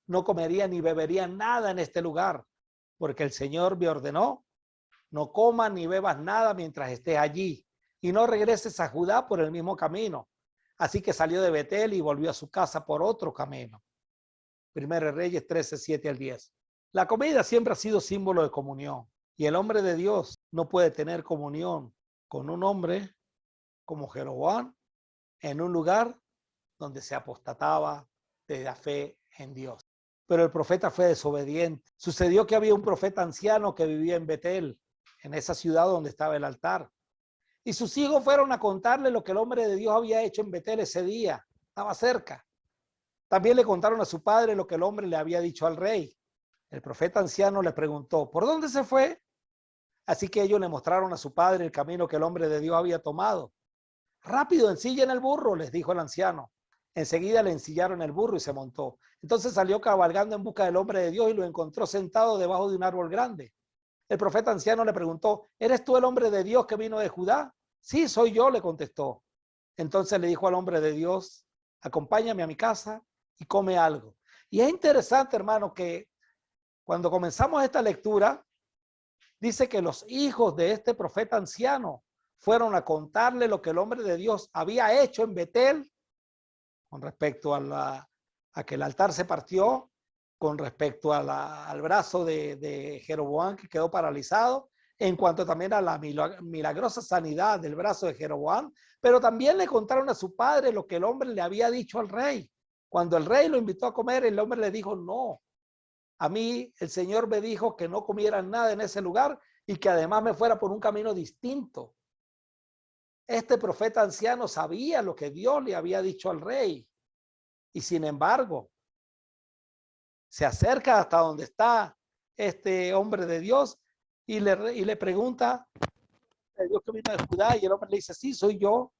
No comería ni bebería nada en este lugar, porque el Señor me ordenó, no comas ni bebas nada mientras estés allí, y no regreses a Judá por el mismo camino. Así que salió de Betel y volvió a su casa por otro camino. Primera Reyes 13:7-10. La comida siempre ha sido símbolo de comunión, y el hombre de Dios no puede tener comunión con un hombre como Jeroboam en un lugar donde se apostataba de la fe en Dios. Pero el profeta fue desobediente. Sucedió que había un profeta anciano que vivía en Betel, en esa ciudad donde estaba el altar. Y sus hijos fueron a contarle lo que el hombre de Dios había hecho en Betel ese día. Estaba cerca. También le contaron a su padre lo que el hombre le había dicho al rey. El profeta anciano le preguntó, ¿por dónde se fue? Así que ellos le mostraron a su padre el camino que el hombre de Dios había tomado. Rápido, ensillen el burro, les dijo el anciano. Enseguida le ensillaron el burro y se montó. Entonces salió cabalgando en busca del hombre de Dios y lo encontró sentado debajo de un árbol grande. El profeta anciano le preguntó, ¿eres tú el hombre de Dios que vino de Judá? Sí, soy yo, le contestó. Entonces le dijo al hombre de Dios, acompáñame a mi casa y come algo. Y es interesante, hermano, que cuando comenzamos esta lectura, dice que los hijos de este profeta anciano fueron a contarle lo que el hombre de Dios había hecho en Betel con respecto a que el altar se partió, con respecto al brazo de Jeroboam que quedó paralizado, en cuanto también a la milagrosa sanidad del brazo de Jeroboam, pero también le contaron a su padre lo que el hombre le había dicho al rey. Cuando el rey lo invitó a comer, el hombre le dijo, no, a mí el Señor me dijo que no comiera nada en ese lugar y que además me fuera por un camino distinto. Este profeta anciano sabía lo que Dios le había dicho al rey y sin embargo se acerca hasta donde está este hombre de Dios y le pregunta, ¿el Dios que vino de Judá? Y el hombre le dice, sí, soy yo.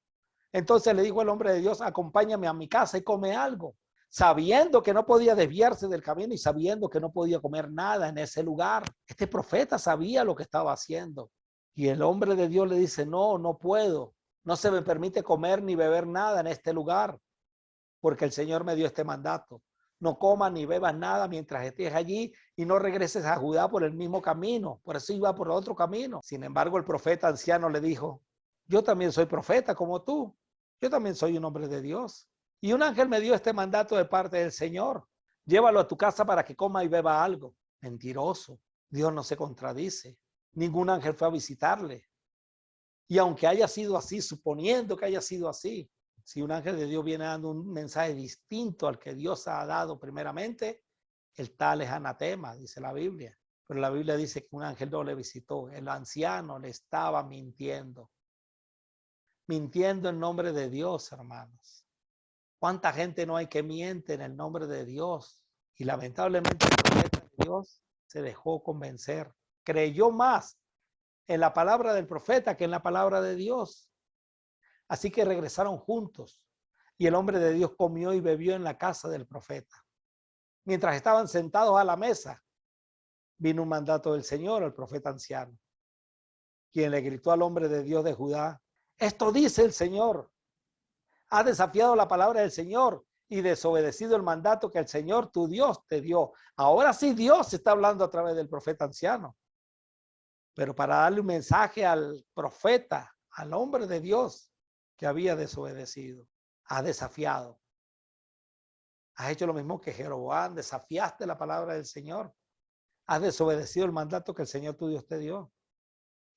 Entonces le dijo el hombre de Dios, acompáñame a mi casa y come algo, sabiendo que no podía desviarse del camino y sabiendo que no podía comer nada en ese lugar. Este profeta sabía lo que estaba haciendo. Y el hombre de Dios le dice, no, no puedo. No se me permite comer ni beber nada en este lugar, porque el Señor me dio este mandato. No comas ni bebas nada mientras estés allí y no regreses a Judá por el mismo camino. Por eso iba por otro camino. Sin embargo, el profeta anciano le dijo, yo también soy profeta como tú. Yo también soy un hombre de Dios. Y un ángel me dio este mandato de parte del Señor. Llévalo a tu casa para que coma y beba algo. Mentiroso. Dios no se contradice. Ningún ángel fue a visitarle. Y aunque haya sido así, suponiendo que haya sido así, si un ángel de Dios viene dando un mensaje distinto al que Dios ha dado primeramente, el tal es anatema, dice la Biblia. Pero la Biblia dice que un ángel no le visitó. El anciano le estaba mintiendo. Mintiendo en nombre de Dios, hermanos. ¿Cuánta gente no hay que miente en el nombre de Dios? Y lamentablemente el profeta de Dios se dejó convencer. Creyó más en la palabra del profeta que en la palabra de Dios. Así que regresaron juntos y el hombre de Dios comió y bebió en la casa del profeta. Mientras estaban sentados a la mesa, vino un mandato del Señor al profeta anciano, quien le gritó al hombre de Dios de Judá: esto dice el Señor, has desafiado la palabra del Señor y desobedecido el mandato que el Señor tu Dios te dio. Ahora sí Dios está hablando a través del profeta anciano, pero para darle un mensaje al profeta, al hombre de Dios que había desobedecido, ha desafiado. Has hecho lo mismo que Jeroboam, desafiaste la palabra del Señor, has desobedecido el mandato que el Señor tu Dios te dio.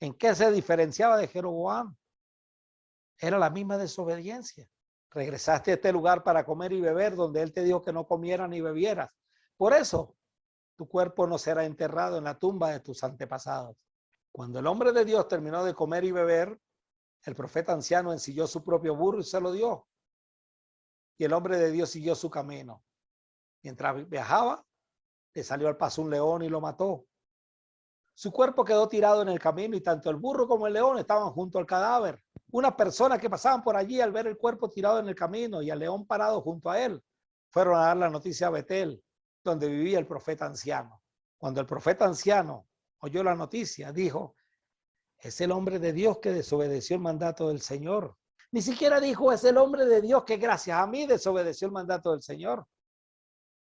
¿En qué se diferenciaba de Jeroboam? Era la misma desobediencia. Regresaste a este lugar para comer y beber, donde él te dijo que no comieras ni bebieras. Por eso, tu cuerpo no será enterrado en la tumba de tus antepasados. Cuando el hombre de Dios terminó de comer y beber, el profeta anciano ensilló su propio burro y se lo dio. Y el hombre de Dios siguió su camino. Mientras viajaba, le salió al paso un león y lo mató. Su cuerpo quedó tirado en el camino y tanto el burro como el león estaban junto al cadáver. Unas personas que pasaban por allí, al ver el cuerpo tirado en el camino y al león parado junto a él, fueron a dar la noticia a Betel, donde vivía el profeta anciano. Cuando el profeta anciano oyó la noticia, dijo: es el hombre de Dios que desobedeció el mandato del Señor. Ni siquiera dijo: es el hombre de Dios que gracias a mí desobedeció el mandato del Señor,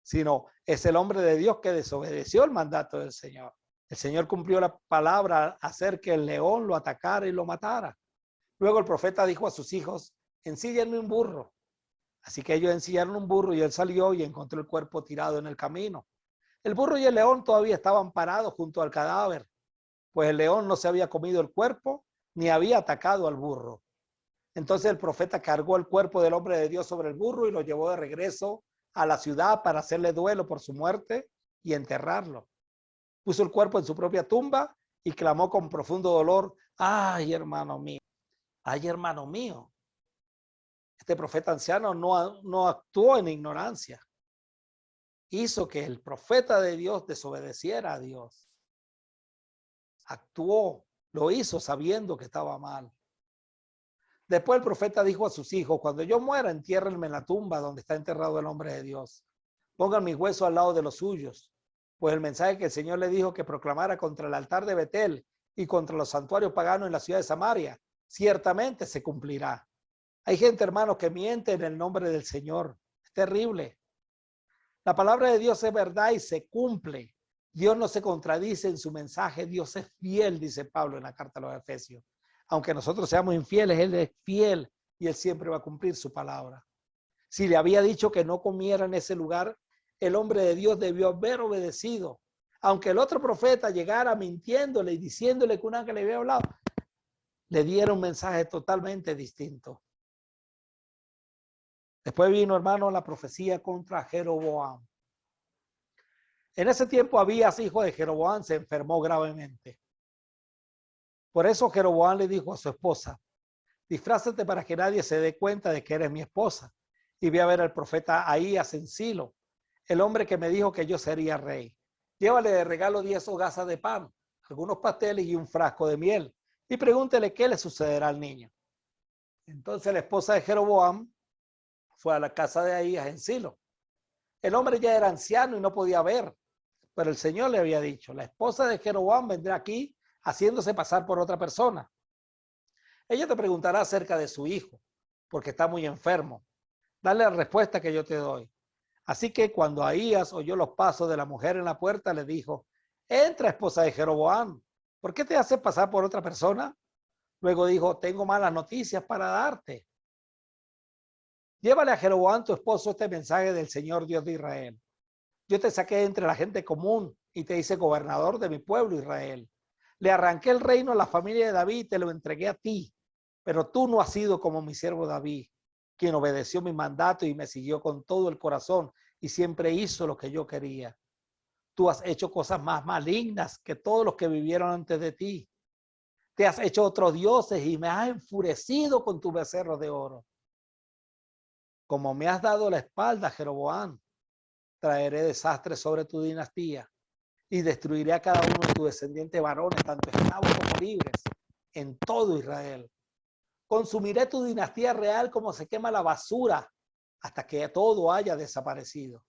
sino es el hombre de Dios que desobedeció el mandato del Señor. El Señor cumplió la palabra al hacer que el león lo atacara y lo matara. Luego el profeta dijo a sus hijos: ensíllenme un burro. Así que ellos ensillaron un burro y él salió y encontró el cuerpo tirado en el camino. El burro y el león todavía estaban parados junto al cadáver, pues el león no se había comido el cuerpo ni había atacado al burro. Entonces el profeta cargó el cuerpo del hombre de Dios sobre el burro y lo llevó de regreso a la ciudad para hacerle duelo por su muerte y enterrarlo. Puso el cuerpo en su propia tumba y clamó con profundo dolor: ay, hermano mío, ay, hermano mío. Este profeta anciano no actuó en ignorancia. Hizo que el profeta de Dios desobedeciera a Dios. Actuó, lo hizo sabiendo que estaba mal. Después el profeta dijo a sus hijos: cuando yo muera, entiérrenme en la tumba donde está enterrado el hombre de Dios. Pongan mis huesos al lado de los suyos. Pues el mensaje que el Señor le dijo que proclamara contra el altar de Betel y contra los santuarios paganos en la ciudad de Samaria, ciertamente se cumplirá. Hay gente, hermanos, que miente en el nombre del Señor. Es terrible. La palabra de Dios es verdad y se cumple. Dios no se contradice en su mensaje. Dios es fiel, dice Pablo en la carta a los Efesios. Aunque nosotros seamos infieles, Él es fiel y Él siempre va a cumplir su palabra. Si le había dicho que no comiera en ese lugar, el hombre de Dios debió haber obedecido. Aunque el otro profeta llegara mintiéndole y diciéndole que un ángel le había hablado, le dieron un mensaje totalmente distinto. Después vino, hermano, la profecía contra Jeroboam. En ese tiempo Abías, hijo de Jeroboam, se enfermó gravemente. Por eso Jeroboam le dijo a su esposa: disfrázate para que nadie se dé cuenta de que eres mi esposa. Y ve a ver al profeta Ahías en Silo, el hombre que me dijo que yo sería rey. Llévale de regalo 10 hogazas de pan, algunos pasteles y un frasco de miel. Y pregúntele qué le sucederá al niño. Entonces la esposa de Jeroboam fue a la casa de Ahías en Silo. El hombre ya era anciano y no podía ver, pero el Señor le había dicho: la esposa de Jeroboam vendrá aquí haciéndose pasar por otra persona. Ella te preguntará acerca de su hijo, porque está muy enfermo. Dale la respuesta que yo te doy. Así que cuando Ahías oyó los pasos de la mujer en la puerta, le dijo: entra, esposa de Jeroboam, ¿por qué te haces pasar por otra persona? Luego dijo: tengo malas noticias para darte. Llévale a Jeroboam tu esposo este mensaje del Señor Dios de Israel. Yo te saqué entre la gente común y te hice gobernador de mi pueblo Israel. Le arranqué el reino a la familia de David y te lo entregué a ti. Pero tú no has sido como mi siervo David, quien obedeció mi mandato y me siguió con todo el corazón y siempre hizo lo que yo quería. Tú has hecho cosas más malignas que todos los que vivieron antes de ti. Te has hecho otros dioses y me has enfurecido con tu becerro de oro. como me has dado la espalda, Jeroboam, traeré desastres sobre tu dinastía y destruiré a cada uno de tus descendientes varones, tanto esclavos como libres, en todo Israel. Consumiré tu dinastía real como se quema la basura hasta que todo haya desaparecido.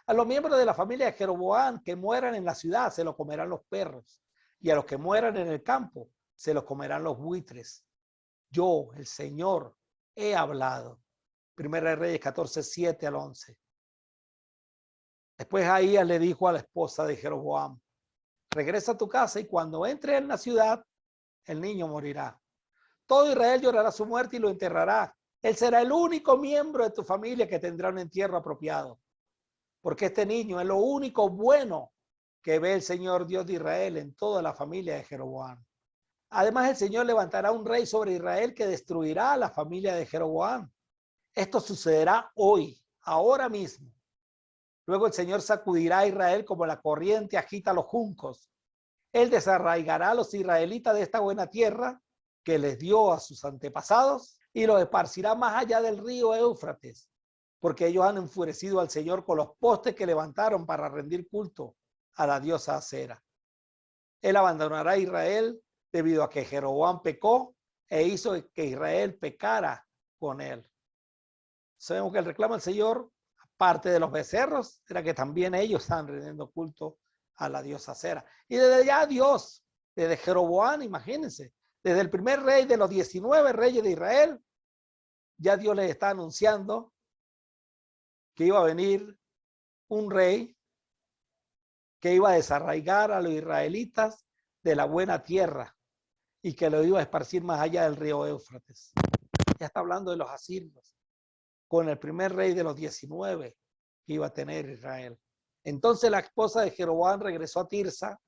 A los miembros de la familia de Jeroboam que mueran en la ciudad se los comerán los perros, y a los que mueran en el campo se los comerán los buitres. Yo, el Señor, he hablado. Primera de Reyes 14, 7 al 11. Después Ahías le dijo a la esposa de Jeroboam: regresa a tu casa y cuando entre en la ciudad, el niño morirá. Todo Israel llorará su muerte y lo enterrará. Él será el único miembro de tu familia que tendrá un entierro apropiado. Porque este niño es lo único bueno que ve el Señor Dios de Israel en toda la familia de Jeroboam. Además, el Señor levantará un rey sobre Israel que destruirá a la familia de Jeroboam. Esto sucederá hoy, ahora mismo. Luego el Señor sacudirá a Israel como la corriente agita los juncos. Él desarraigará a los israelitas de esta buena tierra que les dio a sus antepasados y los esparcirá más allá del río Éufrates, porque ellos han enfurecido al Señor con los postes que levantaron para rendir culto a la diosa Acera. Él abandonará a Israel debido a que Jeroboam pecó e hizo que Israel pecara con él. Sabemos que el reclamo al Señor, aparte de los becerros, era que también ellos están rindiendo culto a la diosa Acera. Y desde ya Dios, desde Jeroboam, imagínense, desde el primer rey de los 19 reyes de Israel, ya Dios les está anunciando que iba a venir un rey que iba a desarraigar a los israelitas de la buena tierra y que lo iba a esparcir más allá del río Éufrates. Ya está hablando de los asirios, con el primer rey de los 19 que iba a tener Israel. Entonces la esposa de Jeroboam regresó a Tirsa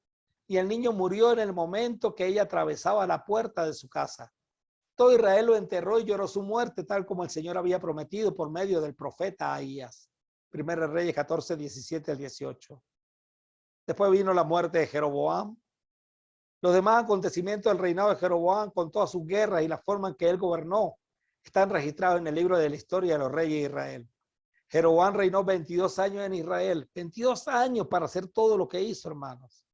y el niño murió en el momento que ella atravesaba la puerta de su casa. Todo Israel lo enterró y lloró su muerte, tal como el Señor había prometido por medio del profeta Ahías. Primera Reyes 14, 17 al 18. Después vino la muerte de Jeroboam. Los demás acontecimientos del reinado de Jeroboam, con todas sus guerras y la forma en que él gobernó, están registrados en el libro de la historia de los reyes de Israel. Jeroboam reinó 22 años en Israel, 22 años para hacer todo lo que hizo, hermanos.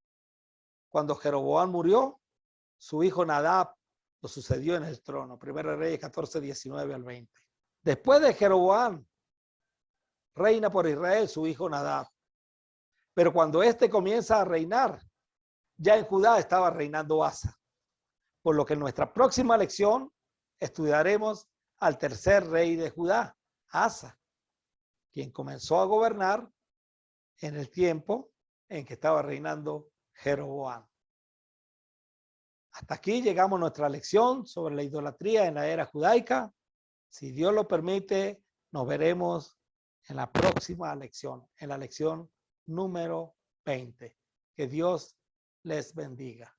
Cuando Jeroboam murió, su hijo Nadab lo sucedió en el trono. Primera Reyes 14, 19 al 20. Después de Jeroboam, reina por Israel su hijo Nadab. Pero cuando éste comienza a reinar, ya en Judá estaba reinando Asa. Por lo que en nuestra próxima lección estudiaremos al tercer rey de Judá, Asa, quien comenzó a gobernar en el tiempo en que estaba reinando Jeroboam. Hasta aquí llegamos a nuestra lección sobre la idolatría en la era judaica. Si Dios lo permite, nos veremos en la próxima lección, en la lección número 20. Que Dios les bendiga.